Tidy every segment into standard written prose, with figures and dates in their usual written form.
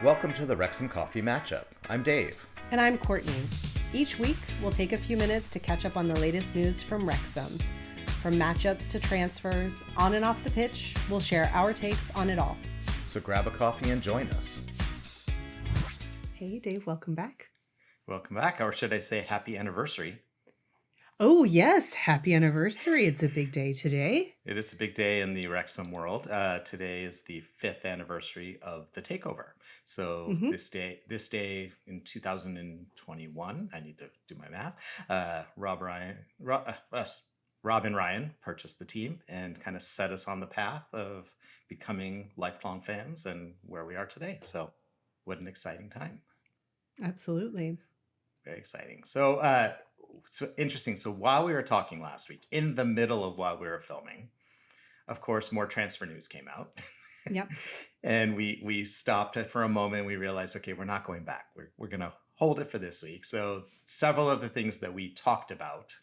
Welcome to the Wrexham Coffee Matchup. I'm Dave. And I'm Courtney. Each week, we'll take a few minutes to catch up on the latest news from Wrexham. From matchups to transfers, on and off the pitch, we'll share our takes on it all. So grab a coffee and join us. Hey, Dave, welcome back. Welcome back, or should I say happy anniversary? Oh, yes. Happy anniversary. It's a big day today. It is a big day in the Wrexham world. Today is the 5th anniversary of the takeover. So this day in 2021, I need to do my math. Rob and Ryan purchased the team and kind of set us on the path of becoming lifelong fans and where we are today. So what an exciting time. Absolutely. Very exciting. So interesting. So while we were talking last week, in the middle of while we were filming, of course, more transfer news came out. Yep. And we stopped it for a moment. We realized, okay, we're not going back. We're going to hold it for this week. So several of the things that we talked about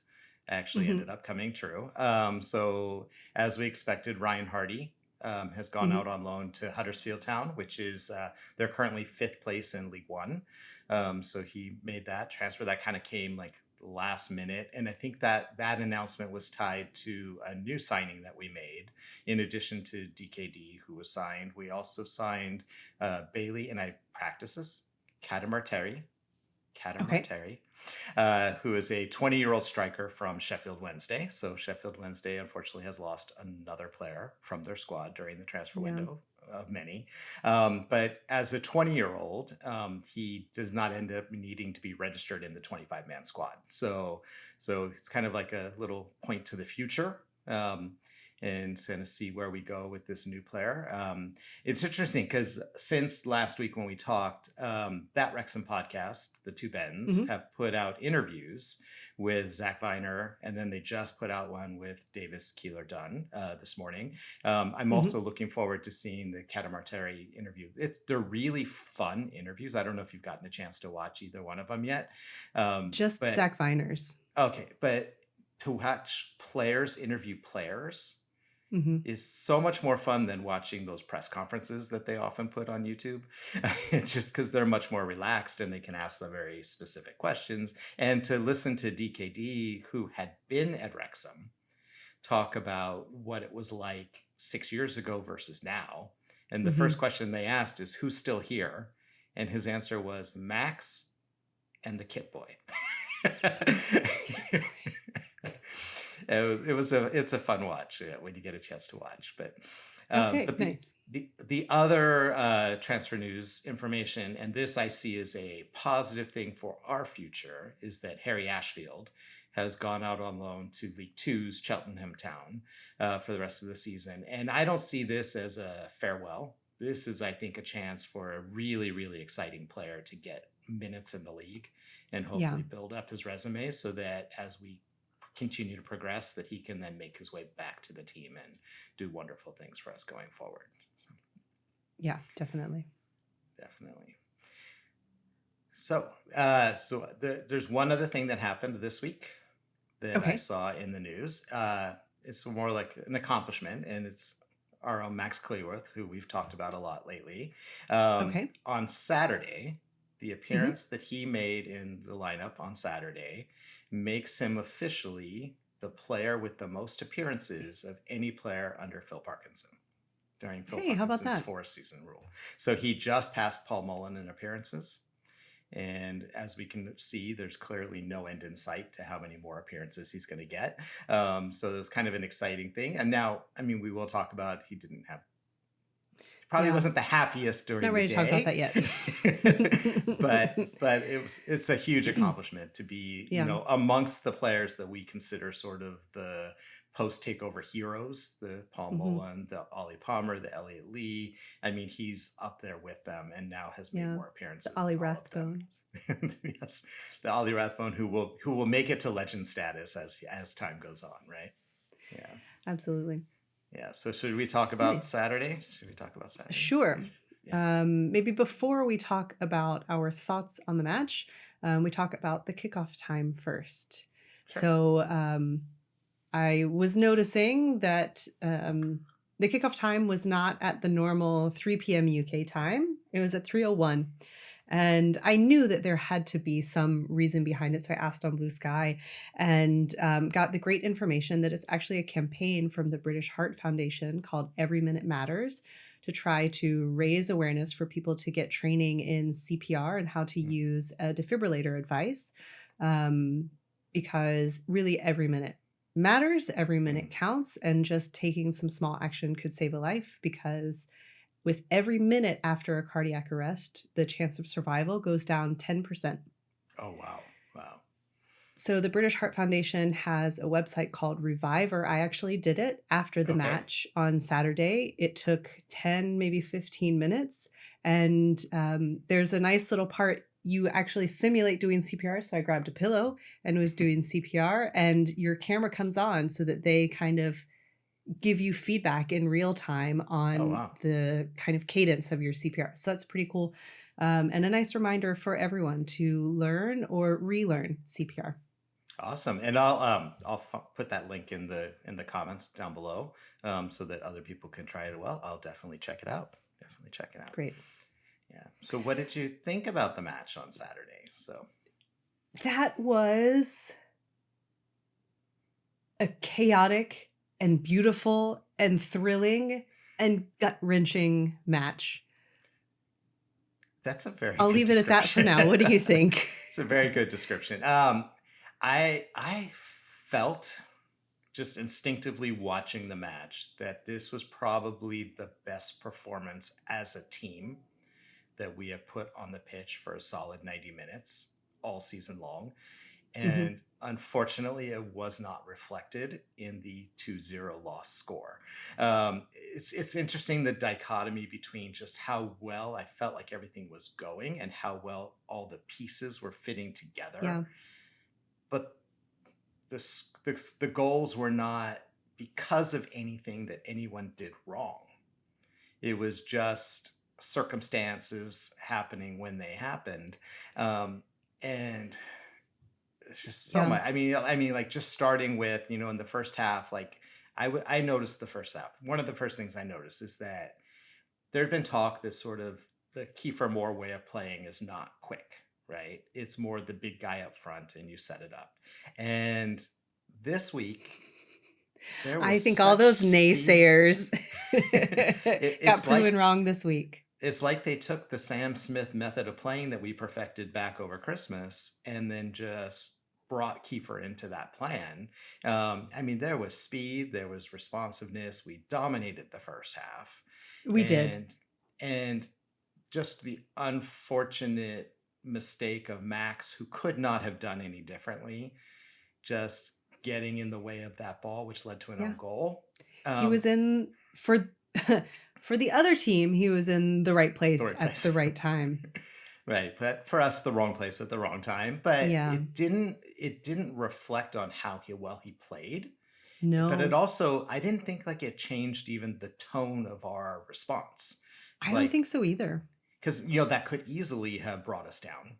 actually ended up coming true. So as we expected, Ryan Hardy has gone out on loan to Huddersfield Town, which is they're currently 5th place in League One. So he made that transfer. That kind of came like last minute, and I think that announcement was tied to a new signing that we made. In addition to DKD, who was signed, we also signed Bailey, and I practice this, Cadamarteri, who is a 20-year-old striker from Sheffield Wednesday. So Sheffield Wednesday unfortunately has lost another player from their squad during the transfer window of many. But as a 20-year-old, he does not end up needing to be registered in the 25-man squad. So it's kind of like a little point to the future. And kind of see where we go with this new player. It's interesting because since last week when we talked, that Wrexham podcast, the Two Bens, have put out interviews with Zach Viner, and then they just put out one with Davis Keeler-Dunn this morning. I'm also looking forward to seeing the Cadamarteri interview. They're really fun interviews. I don't know if you've gotten a chance to watch either one of them yet. Zach Viner's. Okay, but to watch players interview players is so much more fun than watching those press conferences that they often put on YouTube. Just because they're much more relaxed and they can ask the very specific questions. And to listen to DKD, who had been at Wrexham, talk about what it was like 6 years ago versus now. And the first question they asked is, who's still here? And his answer was Max and the Kit Boy. It's a fun watch when you get a chance to watch. But nice. the other transfer news information, and this I see as a positive thing for our future, is that Harry Ashfield has gone out on loan to League Two's Cheltenham Town for the rest of the season. And I don't see this as a farewell. This is, I think, a chance for a really, really exciting player to get minutes in the league and hopefully build up his resume so that as we continue to progress, that he can then make his way back to the team and do wonderful things for us going forward. So. Yeah, definitely. So, there's one other thing that happened this week that I saw in the news. It's more like an accomplishment, and it's our own Max Cleworth, who we've talked about a lot lately. On Saturday, the appearance that he made in the lineup on Saturday makes him officially the player with the most appearances of any player under Phil Parkinson during Phil Parkinson's 4-season rule. So he just passed Paul Mullen in appearances. And as we can see, there's clearly no end in sight to how many more appearances he's going to get. So it was kind of an exciting thing. And now, I mean, we will talk about he didn't have Probably wasn't the happiest during the day. Not ready to talk about that yet. but it's a huge accomplishment to be, amongst the players that we consider sort of the post-takeover heroes, the Paul Mullen, the Ollie Palmer, the Elliot Lee. I mean, he's up there with them and now has made more appearances. The Ollie Rathbones. Yes, the Ollie Rathbone who will make it to legend status as time goes on, right? Yeah. Absolutely. Yeah. So should we talk about Saturday? Sure. Yeah. Maybe before we talk about our thoughts on the match, we talk about the kickoff time first. Sure. So I was noticing that the kickoff time was not at the normal 3 p.m. UK time It was at 3:01. And I knew that there had to be some reason behind it. So I asked on Blue Sky and got the great information that it's actually a campaign from the British Heart Foundation called Every Minute Matters to try to raise awareness for people to get training in CPR and how to use a defibrillator advice. Because really every minute matters, every minute counts, and just taking some small action could save a life because with every minute after a cardiac arrest, the chance of survival goes down 10%. Oh, wow. Wow. So the British Heart Foundation has a website called RevivR. I actually did it after the Okay. match on Saturday. It took 10, maybe 15 minutes. And there's a nice little part. You actually simulate doing CPR. So I grabbed a pillow and was doing CPR, and your camera comes on so that they kind of give you feedback in real time Oh, on wow. the kind of cadence of your CPR. So that's pretty cool. And a nice reminder for everyone to learn or relearn CPR. Awesome. And I'll put that link in the comments down below so that other people can try it. Well, I'll definitely check it out. Definitely check it out. Great. Yeah. So what did you think about the match on Saturday? So That was a chaotic and beautiful and thrilling and gut-wrenching match. that's a very I'll good leave it at that for description. now. What do you think? It's a very good description. I felt just instinctively watching the match that this was probably the best performance as a team that we have put on the pitch for a solid 90 minutes all season long. And unfortunately, it was not reflected in the 2-0 loss score. It's interesting, the dichotomy between just how well I felt like everything was going and how well all the pieces were fitting together. Yeah. But the goals were not because of anything that anyone did wrong. It was just circumstances happening when they happened. And it's just so Yeah. much. I mean, like just starting with, in the first half, like I noticed the first half. One of the first things I noticed is that there had been talk this sort of the Kiefer Moore way of playing is not quick, right? It's more the big guy up front and you set it up. And this week, there I was think all such those speed. naysayers got It's proven like wrong this week. it's like they took the Sam Smith method of playing that we perfected back over Christmas and then just brought Kiefer into that plan. I mean, there was speed, there was responsiveness. We dominated the first half. We did. And just the unfortunate mistake of Max, who could not have done any differently, just getting in the way of that ball, which led to an own goal. He was in for the other team. He was in the right place at the right time. Right, but for us, the wrong place at the wrong time. But Yeah. it didn't reflect on how well he played. No. But it also, I didn't think like it changed even the tone of our response. I don't think so either. Because that could easily have brought us down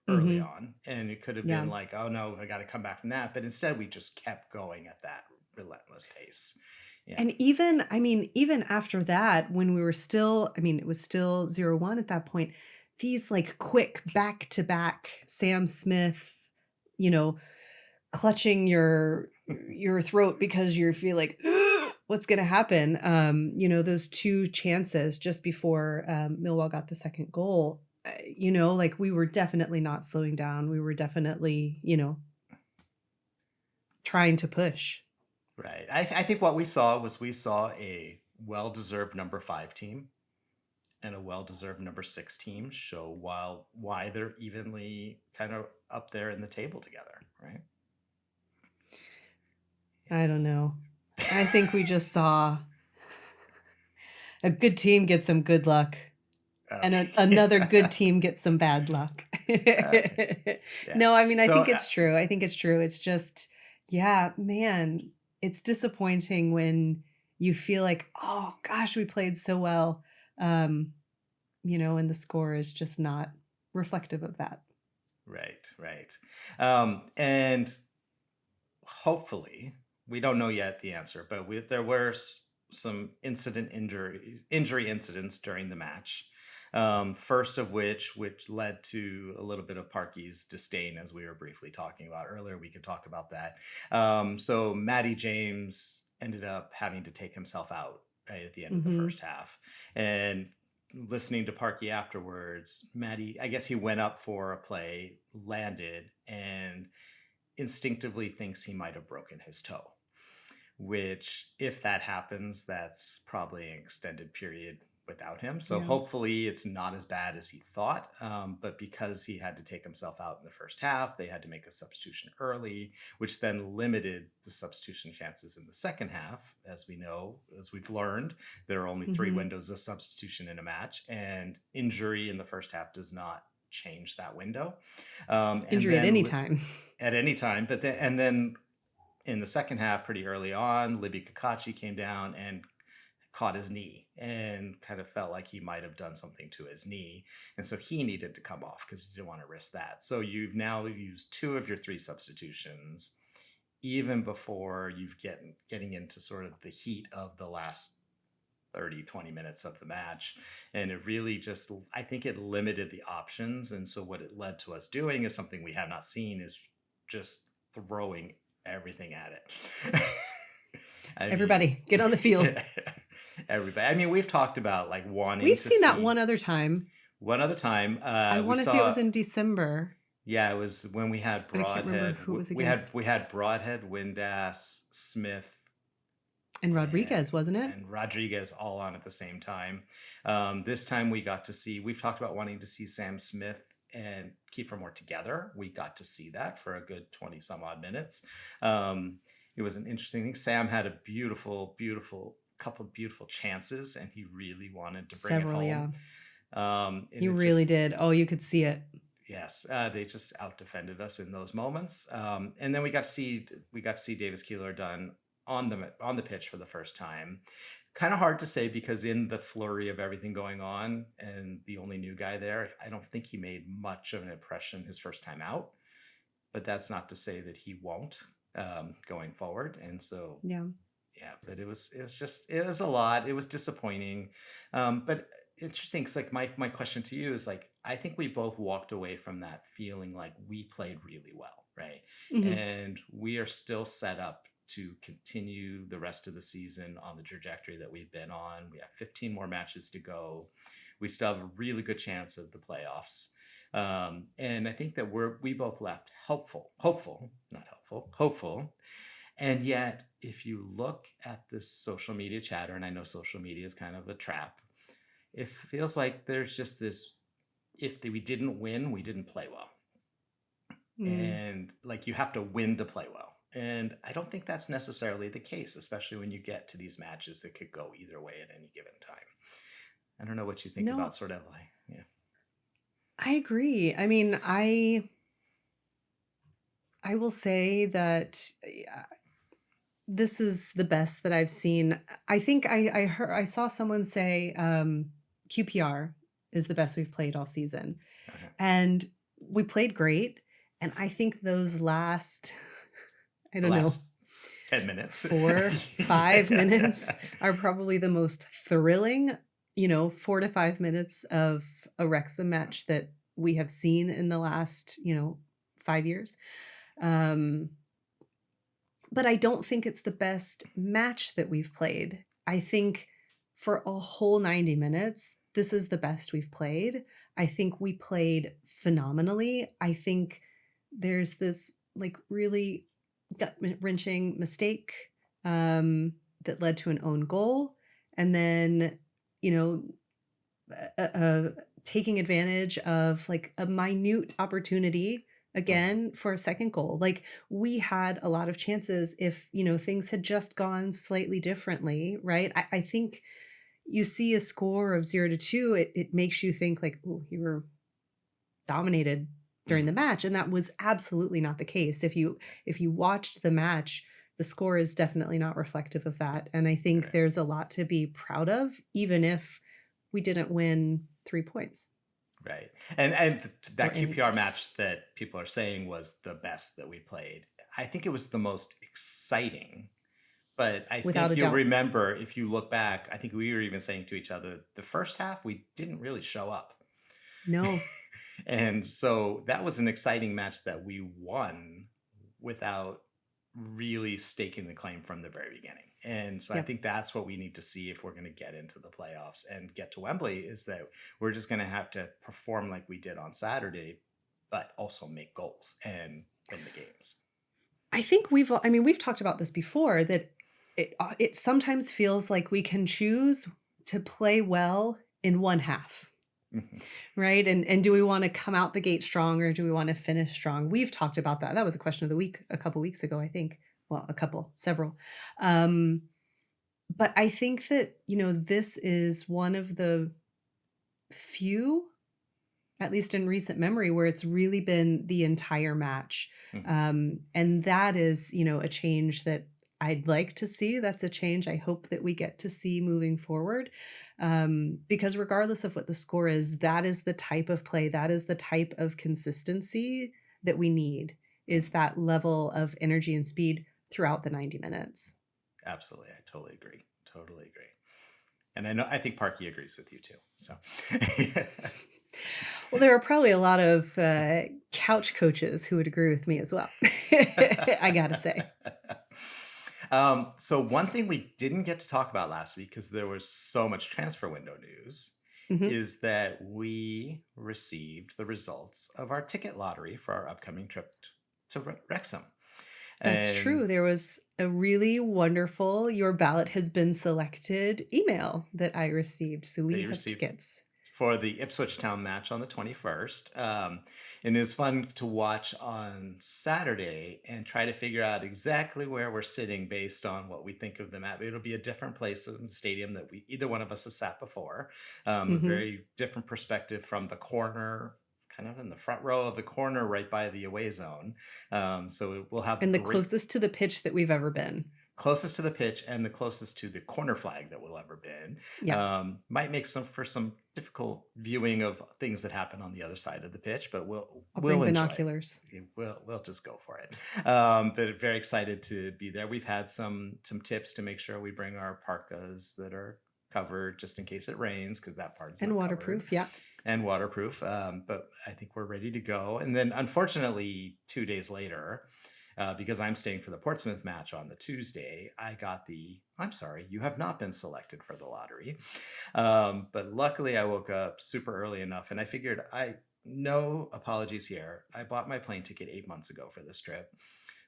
early on, and it could have been like, oh no, I got to come back from that. But instead, we just kept going at that relentless pace. Yeah. And even after that, when we were still, it was still 0-1 at that point. These like quick back-to-back Sam Smith, clutching your throat because you feel like what's going to happen. Those two chances just before Millwall got the second goal. Like we were definitely not slowing down. We were definitely, trying to push. Right. I think what we saw a well-deserved number 5 team and a well-deserved number 6 team show why they're evenly kind of up there in the table together, right? I don't know. I think we just saw a good team get some good luck. And another good team get some bad luck. Yes. No, I think it's true. I think it's true. It's just, yeah, man, it's disappointing when you feel like, oh gosh, we played so well, and the score is just not reflective of that. Right. And hopefully, we don't know yet the answer, but there were some injury incidents during the match. First of which led to a little bit of Parky's disdain, as we were briefly talking about earlier. We could talk about that. So Matty James ended up having to take himself out right at the end of the first half. And listening to Parky afterwards, Matty, I guess he went up for a play, landed, and instinctively thinks he might have broken his toe, which if that happens, that's probably an extended period without him. So hopefully it's not as bad as he thought. But because he had to take himself out in the first half, they had to make a substitution early, which then limited the substitution chances in the second half. As we know, as we've learned, there are only 3 windows of substitution in a match, and injury in the first half does not change that window. Injury at any time. At any time. But then in the second half, pretty early on, Libby Kakachi came down and caught his knee and kind of felt like he might have done something to his knee. And so he needed to come off because he didn't want to risk that. So you've now used 2 of your 3 substitutions, even before you've getting into sort of the heat of the last 30, 20 minutes of the match. And it really just, I think it limited the options. And so what it led to us doing is something we have not seen, is just throwing everything at it. Everybody, get on the field. Everybody. I mean, we've talked about like wanting. We've seen that one other time. One other time. I want to say it was in December. Yeah, it was when we had Broadhead. I can't remember who it was against. We had Broadhead, Windass, Smith, and Rodriguez, wasn't it? And Rodriguez all on at the same time. This time we got to see. We've talked about wanting to see Sam Smith and Kiefer Moore together. We got to see that for a good 20 some odd minutes. It was an interesting thing. Sam had a couple of beautiful chances, and he really wanted to bring it home. Yeah. He really did. Oh, you could see it. Yes, they just out-defended us in those moments. And then we got to see Davis Keeler done on the pitch for the first time. Kind of hard to say, because in the flurry of everything going on and the only new guy there, I don't think he made much of an impression his first time out. But that's not to say that he won't going forward. And so yeah, but it was a lot. It was disappointing, but interesting. Cause like my question to you is like, I think we both walked away from that feeling like we played really well, right? And we are still set up to continue the rest of the season on the trajectory that we've been on. We have 15 more matches to go. We still have a really good chance of the playoffs. And I think that we both left hopeful. And yet, if you look at this social media chatter, and I know social media is kind of a trap, it feels like there's just this, we didn't win, we didn't play well. And like, you have to win to play well. And I don't think that's necessarily the case, especially when you get to these matches that could go either way at any given time. I don't know what you think about sort of like, yeah. I agree. I mean, I will say that this is the best that I've seen. I think I saw someone say QPR is the best we've played all season. And we played great. And I think those last, I don't know, 10 minutes, 4, 5 minutes are probably the most thrilling, 4 to 5 minutes of a Wrexham match that we have seen in the last, 5 years. But I don't think it's the best match that we've played. I think for a whole 90 minutes, this is the best we've played. I think we played phenomenally. I think there's this like really gut-wrenching mistake that led to an own goal. And then, taking advantage of like a minute opportunity again for a second goal. Like, we had a lot of chances if, things had just gone slightly differently, right? I think you see a score of 0-2, it makes you think like, oh, you were dominated during the match. And that was absolutely not the case. If you watched the match, the score is definitely not reflective of that. And I think there's a lot to be proud of, even if we didn't win 3 points. Right. And that QPR match that people are saying was the best that we played. I think it was the most exciting, But I without think a you'll doubt. remember if you look back, I think we were even saying to each other, the first half, we didn't really show up. No. And so that was an exciting match that we won without really staking the claim from the very beginning. And so I Yep. think that's what we need to see if we're going to get into the playoffs and get to Wembley, is that we're just going to have to perform like we did on Saturday, but also make goals and win the games. I think we've talked about this before, that it sometimes feels like we can choose to play well in one half, Mhm. right? And do we want to come out the gate strong, or do we want to finish strong? We've talked about that. That was a question of the week a couple weeks ago, I think. Well, several. But I think that, this is one of the few, at least in recent memory, where it's really been the entire match. And that is, a change that I'd like to see. That's a change I hope that we get to see moving forward. Because regardless of what the score is, that is the type of play, that is the type of consistency that we need, is that level of energy and speed throughout the 90 minutes. Absolutely. I totally agree. Totally agree. And I think Parky agrees with you too. So Well, there are probably a lot of couch coaches who would agree with me as well. I gotta say. So one thing we didn't get to talk about last week, because there was so much transfer window news, Mhm. is that we received the results of our ticket lottery for our upcoming trip to Wrexham. That's And true. There was a really wonderful "Your ballot has been selected" email that I received. So we they have received tickets. for the Ipswich Town match on the 21st. And it was fun to watch on Saturday and try to figure out exactly where we're sitting based on what we think of the map. It'll be a different place in the stadium that either one of us has sat before. A Mhm. very different perspective from the corner, kind of in the front row of the corner right by the away zone. So we'll have And the great closest to the pitch that we've ever been. closest to the pitch and the closest to the corner flag that we'll ever been. Yeah. Might make for some difficult viewing of things that happen on the other side of the pitch, but I'll we'll bring enjoy binoculars. it. We'll just go for it. But very excited to be there. We've had some tips to make sure we bring our parkas that are covered just in case it rains, because that part is And not waterproof, covered. yeah. And waterproof. But I think we're ready to go. And then unfortunately, 2 days later, because I'm staying for the Portsmouth match on the Tuesday, I got I'm sorry, you have not been selected for the lottery. But luckily I woke up super early enough, and I figured no apologies here. I bought my plane ticket 8 months ago for this trip.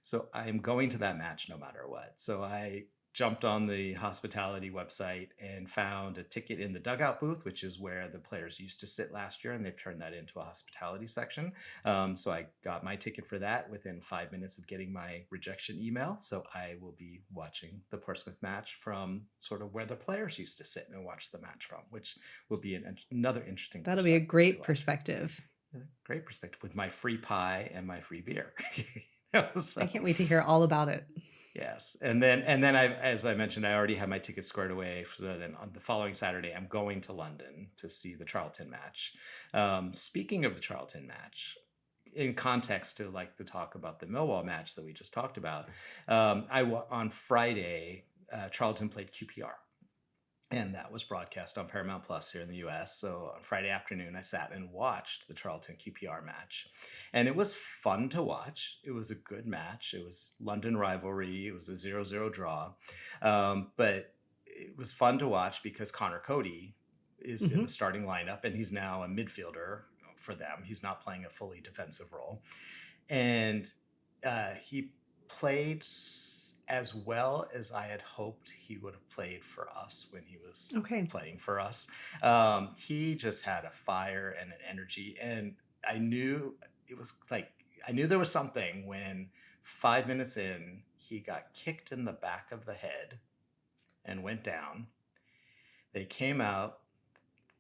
So I'm going to that match no matter what. So I jumped on the hospitality website and found a ticket in the dugout booth, which is where the players used to sit last year, and they've turned that into a hospitality section. So I got my ticket for that within 5 minutes of getting my rejection email. So I will be watching the Portsmouth match from sort of where the players used to sit and watch the match from, which will be another interesting That'll be a perspective to great watch. perspective. Great perspective with my free pie and my free beer. I can't wait to hear all about it. Yes, and then as I mentioned, I already have my tickets squared away. So then on the following Saturday, I'm going to London to see the Charlton match. Speaking of the Charlton match, in context to like the talk about the Millwall match that we just talked about, on Friday, Charlton played QPR. And that was broadcast on Paramount Plus here in the US. So on Friday afternoon, I sat and watched the Charlton QPR match. And it was fun to watch. It was a good match. It was London rivalry. It was a 0-0 draw. But it was fun to watch because Conor Coady is in the starting lineup, and he's now a midfielder for them. He's not playing a fully defensive role. And he played as well as I had hoped he would have played for us when he was playing for us. He just had a fire and an energy, and I knew there was something when 5 minutes in, he got kicked in the back of the head and went down. They came out.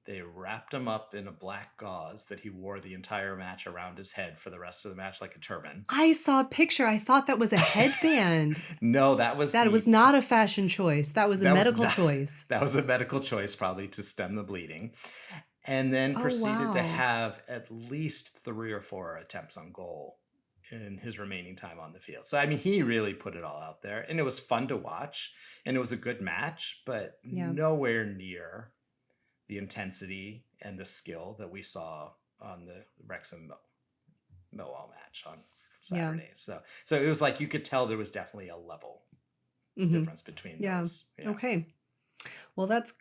They wrapped him up in a black gauze that he wore the entire match around his head for the rest of the match, like a turban. I saw a picture. I thought that was a headband. No, that was not a fashion choice. That was a medical choice. That was a medical choice, probably to stem the bleeding. And then proceeded to have at least 3 or 4 attempts on goal in his remaining time on the field. So, I mean, he really put it all out there, and it was fun to watch, and it was a good match, but Yeah. nowhere near the intensity and the skill that we saw on the Wrexham Millwall match on Saturday. So it was like you could tell there was definitely a level difference between those. Yeah. Okay. Well, that's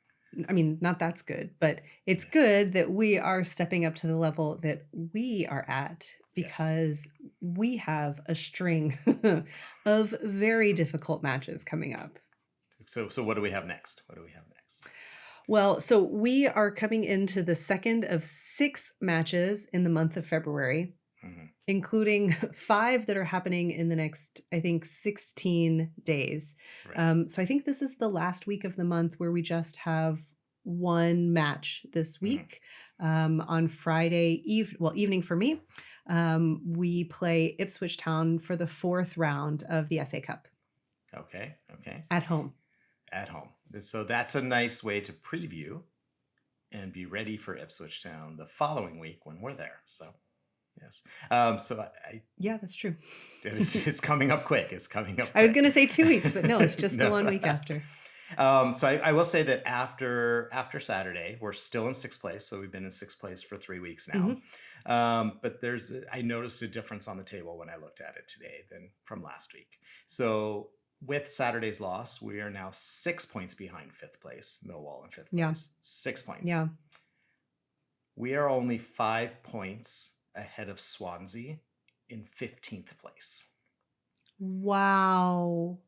good, but it's good that we are stepping up to the level that we are at, because we have a string of very difficult matches coming up. So what do we have next? Well, so we are coming into the second of 6 matches in the month of February, including 5 that are happening in the next, I think, 16 days. Right. So I think this is the last week of the month where we just have one match this week. On Friday evening for me, we play Ipswich Town for the 4th round of the FA Cup. Okay. At home. So that's a nice way to preview and be ready for Ipswich Town the following week when we're there. So, yes. Yeah, that's true. It's coming up quick. I was going to say 2 weeks, but no, it's just the 1 week after. So I will say that after Saturday, we're still in 6th place. So we've been in 6th place for 3 weeks now. But I noticed a difference on the table when I looked at it today than from last week. So with Saturday's loss, we are now 6 points behind 5th place, Millwall in 5th place. Yeah. 6 points. Yeah. We are only 5 points ahead of Swansea in 15th place. Wow.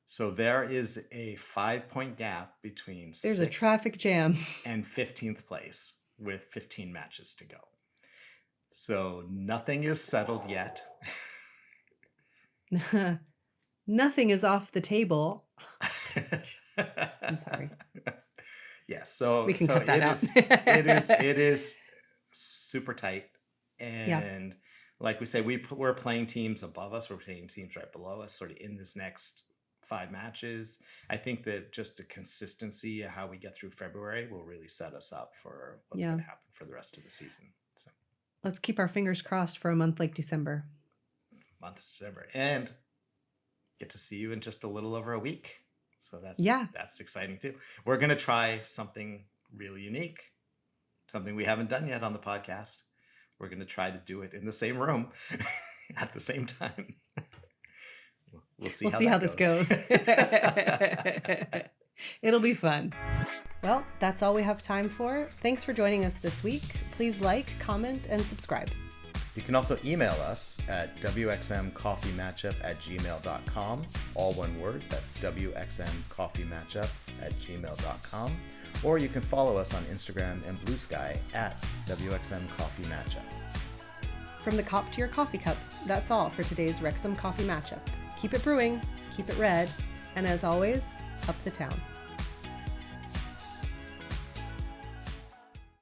So there is a 5-point gap between There's a traffic jam and 15th place with 15 matches to go. So nothing is settled yet. Nothing is off the table. I'm sorry. Yes. So we can cut that out. It is super tight. And like we say, we're playing teams above us. We're playing teams right below us, sort of in this next 5 matches. I think that just the consistency of how we get through February will really set us up for what's going to happen for the rest of the season. So let's keep our fingers crossed for a month like December. And get to see you in just a little over a week. So that's exciting too. We're going to try something really unique, something we haven't done yet on the podcast. We're going to try to do it in the same room at the same time. We'll see how this goes. It'll be fun. Well, that's all we have time for. Thanks for joining us this week. Please like, comment, and subscribe. You can also email us at wxmcoffeematchup@gmail.com. All one word, that's wxmcoffeematchup@gmail.com. Or you can follow us on Instagram and Blue Sky at wxmcoffeematchup. From the cop to your coffee cup, that's all for today's Wrexham Coffee Matchup. Keep it brewing, keep it red, and as always, up the town.